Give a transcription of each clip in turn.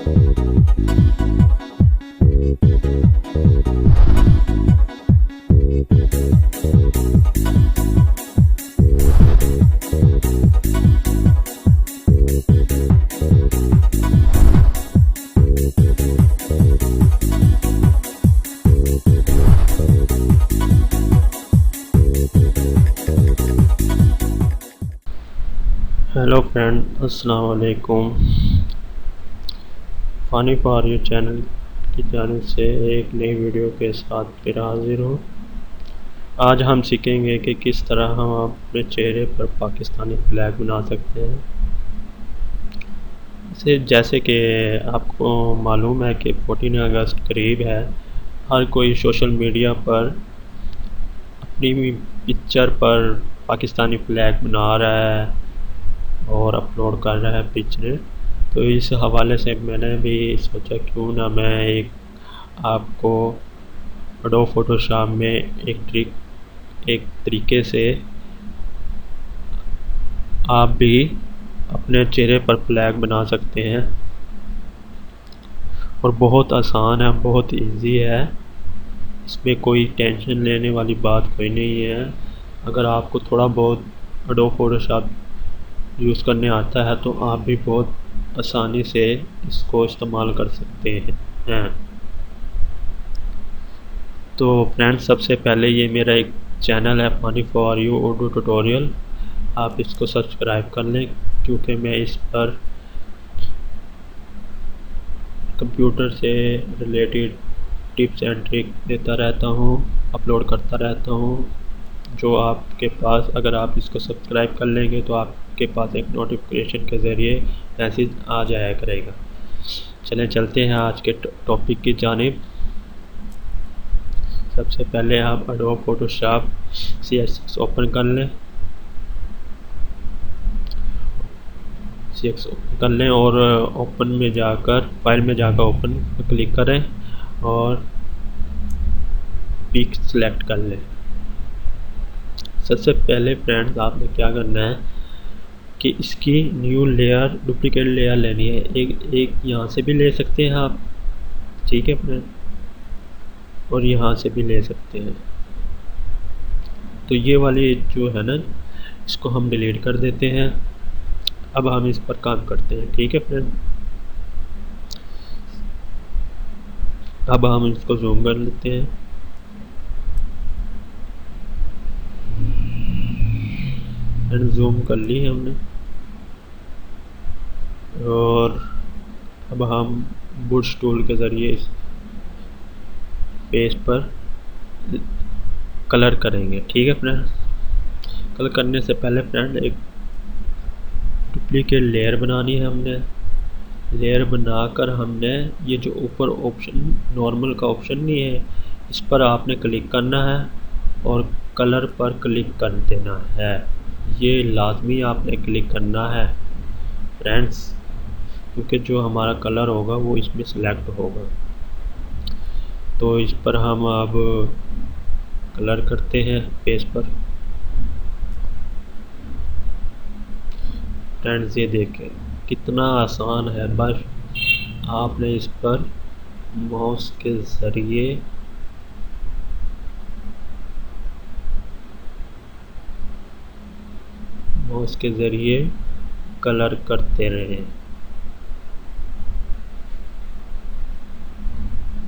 Hello friend, अस्सलाम वालेकुम। Funny for you channel की जानिब से एक नई वीडियो के साथ फिर हाजिर हूँ। आज हम सीखेंगे कि किस तरह हम अपने चेहरे पर पाकिस्तानी फ्लैग बना सकते हैं। जैसे कि आपको मालूम है कि 14 अगस्त करीब है। हर कोई सोशल मीडिया पर अपनी पिक्चर पर पाकिस्तानी फ्लैग बना रहा है और अपलोड कर रहा है पिक्चरें। तो इस हवाले से मैंने भी सोचा क्यों ना मैं आपको एडोब फोटोशॉप में एक तरीके से आप भी अपने चेहरे पर फ्लैग बना सकते हैं और बहुत आसान है, बहुत इजी है। इसमें कोई टेंशन लेने वाली बात कोई नहीं है। अगर आपको थोड़ा बहुत एडोब फोटोशॉप यूज़ करने आता है तो आप भी बहुत आसानी से इसको इस्तेमाल कर सकते हैं। तो फ्रेंड्स, सबसे पहले ये मेरा एक चैनल है funny for you Urdu tutorial. आप इसको सब्सक्राइब कर लें क्योंकि मैं इस पर कंप्यूटर से रिलेटेड टिप्स एंड ट्रिक देता रहता हूँ, अपलोड करता रहता हूँ। जो आपके पास, अगर आप इसको सब्सक्राइब कर लेंगे तो आपके पास एक नोटिफिकेशन के ज़रिए मैसेज आ जाया करेगा। चलें चलते हैं आज के टॉपिक की जानिब। सबसे पहले आप एडोब फोटोशॉप CS6 ओपन कर लें। CS ओपन कर लें और ओपन में जाकर फाइल में जाकर ओपन पर क्लिक करें और पिक सेलेक्ट कर लें। सबसे पहले फ्रेंड्स, आपने क्या करना है कि इसकी न्यू लेयर, डुप्लीकेट लेयर लेनी है। एक यहाँ से भी ले सकते हैं आप, ठीक है फ्रेंड, और यहाँ से भी ले सकते हैं। तो ये वाली जो है ना, इसको हम डिलीट कर देते हैं। अब हम इस पर काम करते हैं, ठीक है फ्रेंड। अब हम इसको जूम कर लेते हैं। एंड जूम कर ली है हमने। और अब हम बुश टूल के ज़रिए इस पेज पर कलर करेंगे, ठीक है फ्रेंड। कलर करने से पहले फ्रेंड एक डुप्लीकेट लेयर बनानी है हमने। लेयर बनाकर हमने ये जो ऊपर ऑप्शन, नॉर्मल का ऑप्शन नहीं है, इस पर आपने क्लिक करना है और कलर पर क्लिक कर देना है। ये लाजमी आपने क्लिक करना है फ्रेंड्स, क्योंकि जो हमारा कलर होगा वो इसमें सेलेक्ट होगा। तो इस पर हम अब कलर करते हैं पेज पर। फ्रेंड्स, ये देखें कितना आसान है। बस आपने इस पर माउस के ज़रिए कलर करते रहें।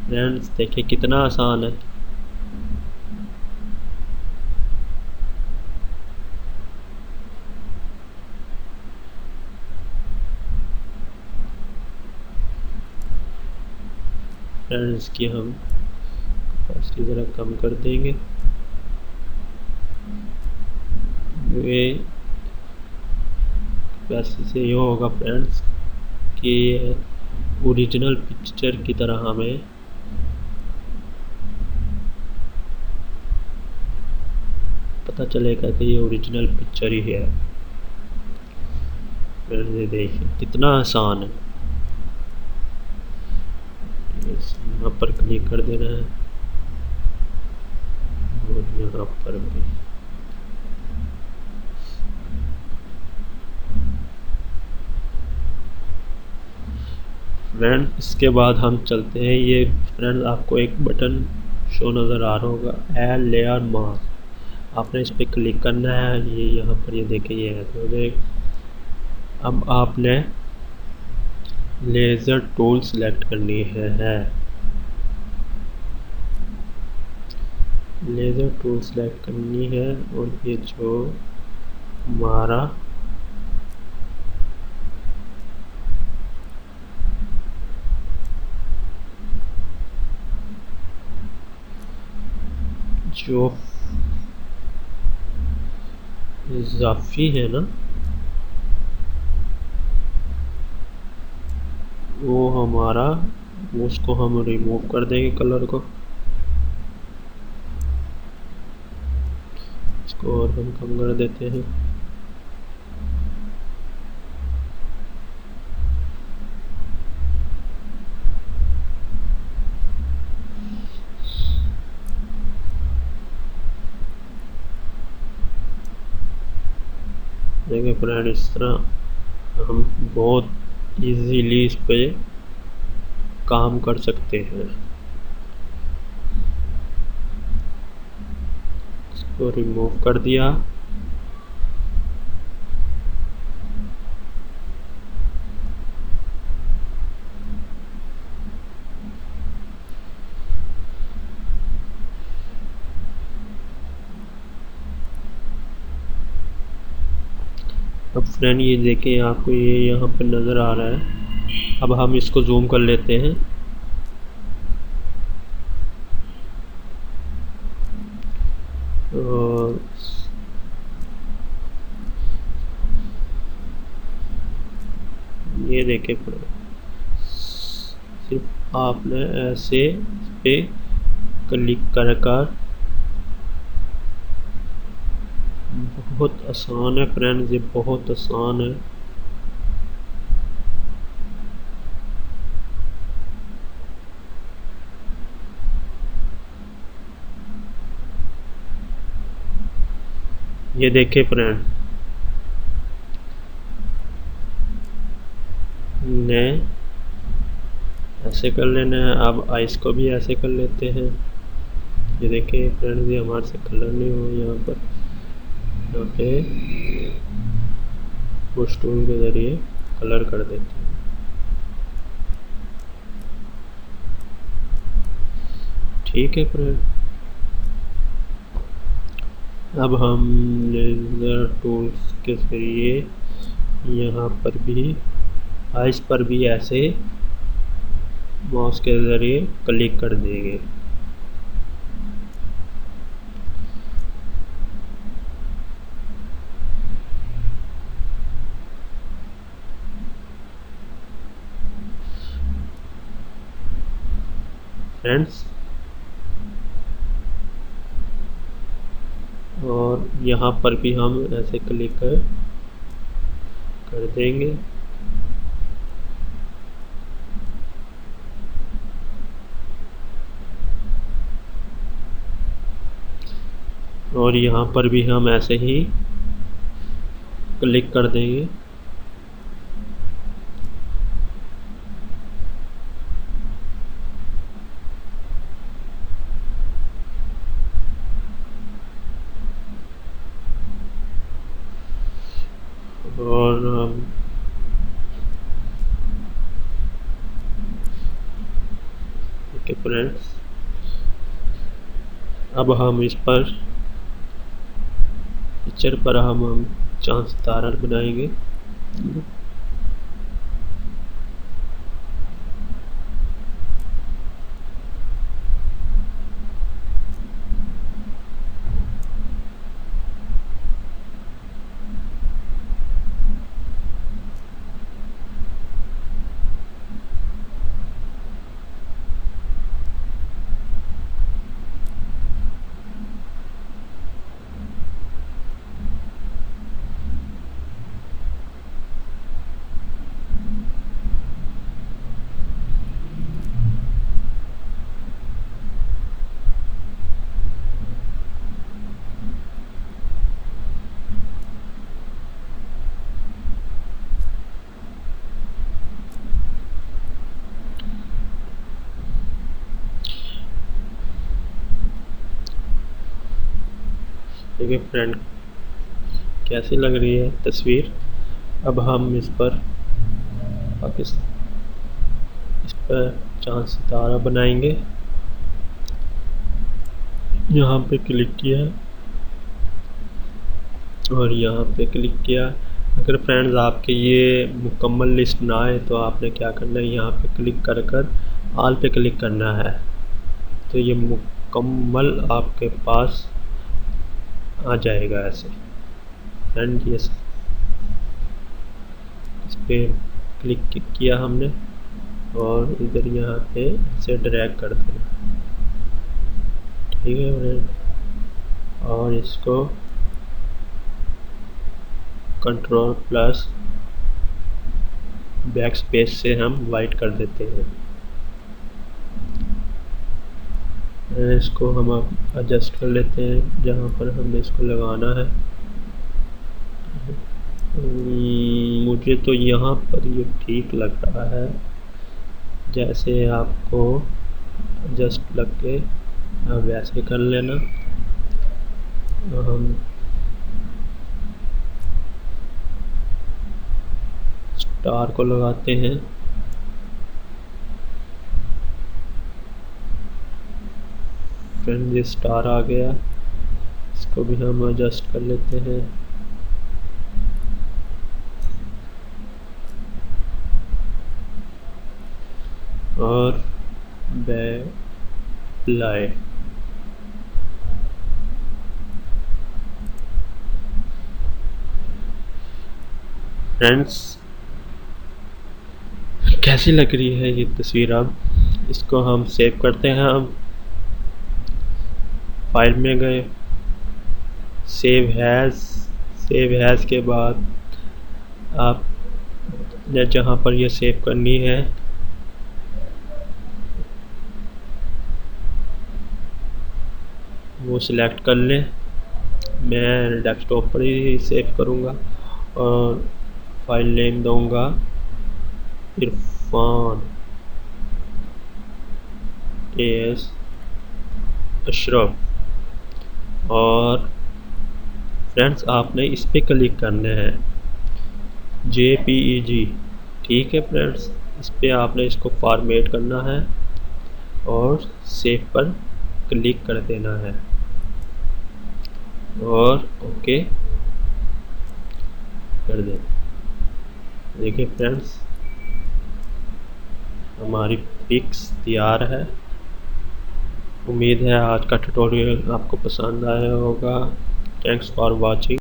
फ्रेंड्स, देखिए कितना आसान है। फ्रेंड्स की हम कैपेसिटी ज़रा कम कर देंगे। ये वैसे से ये होगा फ्रेंड्स कि ओरिजिनल पिक्चर की तरह हमें पता चलेगा कि ये ओरिजिनल पिक्चर ही है। फ्रेंड्स, ये देखिए कितना आसान है। यहाँ पर क्लिक कर देना है और यहाँ पर भी। फ्रेंड इसके बाद हम चलते हैं, ये फ्रेंड आपको एक बटन शो नज़र आ रहा होगा, ऐड लेयर मास्क। आपने इस पर क्लिक करना है। ये यहाँ पर ये देखिए ये है। तो अब आपने लेज़र टूल सेलेक्ट करनी है। लेज़र टूल सेलेक्ट करनी है और ये जो हमारा जो इजाफी है ना, वो हमारा, उसको हम रिमूव कर देंगे कलर को। इसको और हम कम कर देते हैं। देखिए फ्रेंड, इस तरह हम बहुत इजीली इस पे काम कर सकते हैं। इसको रिमूव कर दिया। अब फ्रेंड ये देखें, आपको ये यहाँ पर नज़र आ रहा है। अब हम इसको जूम कर लेते हैं। और ये देखें फ्रेंड, सिर्फ आपने ऐसे इस पे क्लिक कर कर, बहुत आसान है फ्रेंड्स, ये बहुत आसान है। ये देखे फ्रेंड, ने ऐसे कर लेना है। अब आइस को भी ऐसे कर लेते हैं। ये देखिए फ्रेंड्स, ये हमारे से कलर नहीं हुआ यहाँ पर। यहाँ पे पुश टूल के ज़रिए कलर कर देते हैं। ठीक है फ्रेंड, अब हम लेज़र टूल्स के ज़रिए यहाँ पर भी आइस पर भी ऐसे माउस के ज़रिए क्लिक कर देंगे। फ्रेंड्स, और यहाँ पर भी हम ऐसे क्लिक कर देंगे। और यहाँ पर भी हम ऐसे ही क्लिक कर देंगे। और ठीक है फ्रेंड्स, अब हम इस पर पिक्चर पर हम चांद सितारा बनाएंगे। देखिए फ्रेंड कैसी लग रही है तस्वीर। अब हम इस पर चांद सितारा बनाएंगे। यहाँ पे क्लिक किया और यहाँ पे क्लिक किया। अगर फ्रेंड्स आपके ये मुकम्मल लिस्ट ना आए तो आपने क्या करना है, यहाँ पे क्लिक कर कर ऑल पे क्लिक करना है, तो ये मुकम्मल आपके पास आ जाएगा ऐसे। फ्रेंड ये इस पर क्लिक किया हमने और इधर यहाँ पे इसे ड्रैग कर देना, ठीक है फ्रेंड। और इसको कंट्रोल प्लस बैक स्पेस से हम वाइट कर देते हैं। इसको हम अब एडजस्ट कर लेते हैं जहाँ पर हमने इसको लगाना है। मुझे तो यहाँ पर ये ठीक लग रहा है, जैसे आपको एडजस्ट लग के आप वैसे कर लेना। हम स्टार को लगाते हैं। फ्रेंड ये स्टार आ गया, इसको भी हम एडजस्ट कर लेते हैं। और अप्लाई फ्रेंड्स कैसी लग रही है ये तस्वीर। अब इसको हम सेव करते हैं। हम फाइल में गए, सेव हैज़ के बाद आप जहाँ पर ये सेव करनी है वो सिलेक्ट कर लें। मैं डेस्कटॉप पर ही सेव करूँगा और फाइल नेम दूँगा इरफान एस अशरफ। और फ्रेंड्स आपने इस पे क्लिक करना है JPEG, ठीक है फ्रेंड्स। इस पे आपने इसको फॉर्मेट करना है और सेव पर क्लिक कर देना है और ओके कर देना। देखिए फ्रेंड्स हमारी पिक्स तैयार है। उम्मीद है आज का ट्यूटोरियल आपको पसंद आया होगा। Thanks for watching.